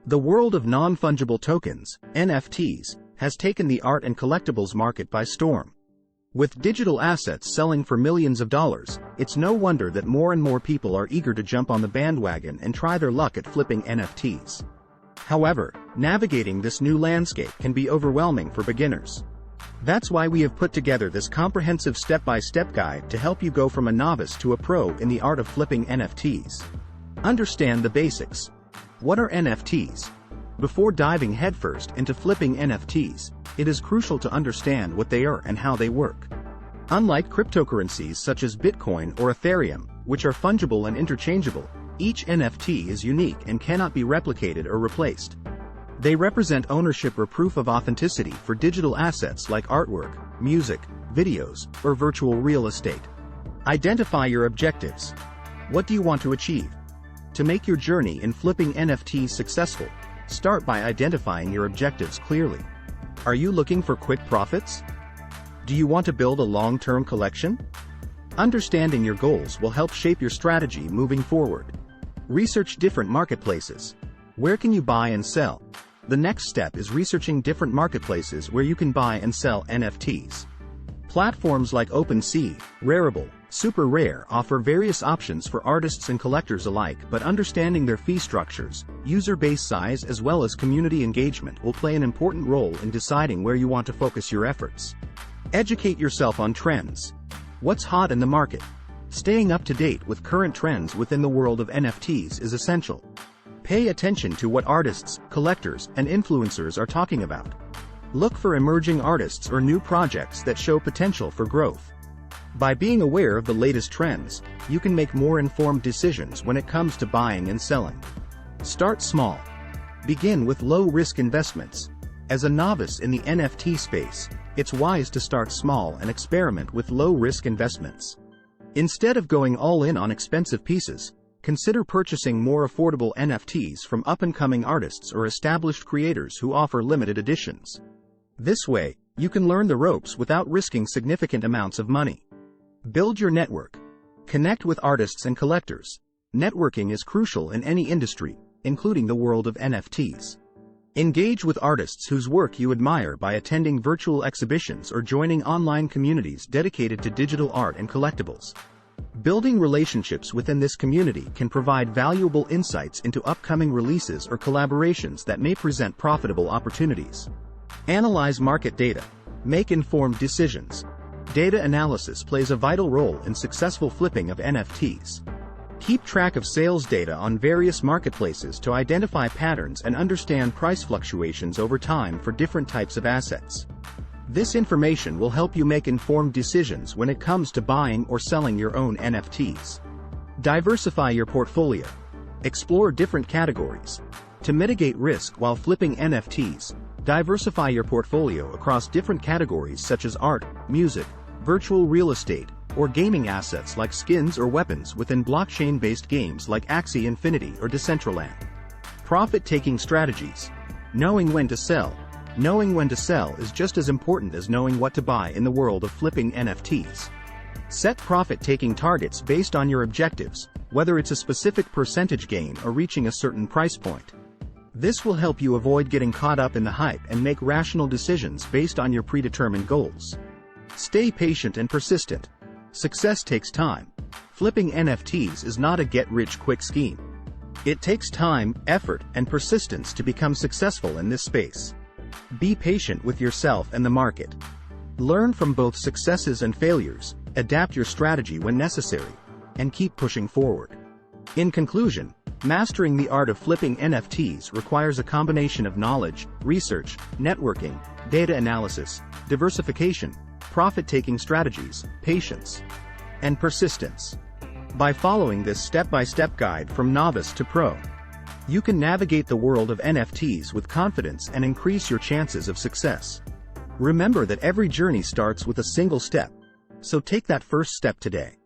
The world of non-fungible tokens, NFTs, has taken the art and collectibles market by storm. With digital assets selling for millions of dollars, it's no wonder that more and more people are eager to jump on the bandwagon and try their luck at flipping NFTs. However, navigating this new landscape can be overwhelming for beginners. That's why we have put together this comprehensive step-by-step guide to help you go from a novice to a pro in the art of flipping NFTs. Understand the basics. What are NFTs? Before diving headfirst into flipping NFTs, it is crucial to understand what they are and how they work. Unlike cryptocurrencies such as Bitcoin or Ethereum, which are fungible and interchangeable, each NFT is unique and cannot be replicated or replaced. They represent ownership or proof of authenticity for digital assets like artwork, music, videos, or virtual real estate. Identify your objectives. What do you want to achieve? To make your journey in flipping NFTs successful, start by identifying your objectives clearly. Are you looking for quick profits? Do you want to build a long-term collection? Understanding your goals will help shape your strategy moving forward. Research different marketplaces. Where can you buy and sell? The next step is researching different marketplaces where you can buy and sell NFTs. Platforms like OpenSea, Rarible, Super Rare offer various options for artists and collectors alike, but understanding their fee structures, user base size as well as community engagement will play an important role in deciding where you want to focus your efforts. Educate yourself on trends. What's hot in the market? Staying up to date with current trends within the world of NFTs is essential. Pay attention to what artists, collectors, and influencers are talking about. Look for emerging artists or new projects that show potential for growth. By being aware of the latest trends, you can make more informed decisions when it comes to buying and selling. Start small. Begin with low-risk investments. As a novice in the NFT space, it's wise to start small and experiment with low-risk investments. Instead of going all in on expensive pieces, consider purchasing more affordable NFTs from up-and-coming artists or established creators who offer limited editions. This way, you can learn the ropes without risking significant amounts of money. Build your network. Connect with artists and collectors. Networking is crucial in any industry, including the world of NFTs. Engage with artists whose work you admire by attending virtual exhibitions or joining online communities dedicated to digital art and collectibles. Building relationships within this community can provide valuable insights into upcoming releases or collaborations that may present profitable opportunities. Analyze market data. Make informed decisions. Data analysis plays a vital role in successful flipping of NFTs. Keep track of sales data on various marketplaces to identify patterns and understand price fluctuations over time for different types of assets. This information will help you make informed decisions when it comes to buying or selling your own NFTs. Diversify your portfolio. Explore different categories. To mitigate risk while flipping NFTs, diversify your portfolio across different categories such as art, music, virtual real estate, or gaming assets like skins or weapons within blockchain-based games like Axie Infinity or Decentraland. Profit-taking strategies. Knowing when to sell. Knowing when to sell is just as important as knowing what to buy in the world of flipping NFTs. Set profit-taking targets based on your objectives, whether it's a specific percentage gain or reaching a certain price point. This will help you avoid getting caught up in the hype and make rational decisions based on your predetermined goals. Stay patient and persistent. Success takes time. Flipping NFTs is not a get-rich-quick scheme. It takes time, effort, and persistence to become successful in this space. Be patient with yourself and the market. Learn from both successes and failures, adapt your strategy when necessary, and keep pushing forward. In conclusion, mastering the art of flipping NFTs requires a combination of knowledge, research, networking, data analysis, diversification, profit-taking strategies, patience, and persistence. By following this step-by-step guide from novice to pro, you can navigate the world of NFTs with confidence and increase your chances of success. Remember that every journey starts with a single step, so take that first step today.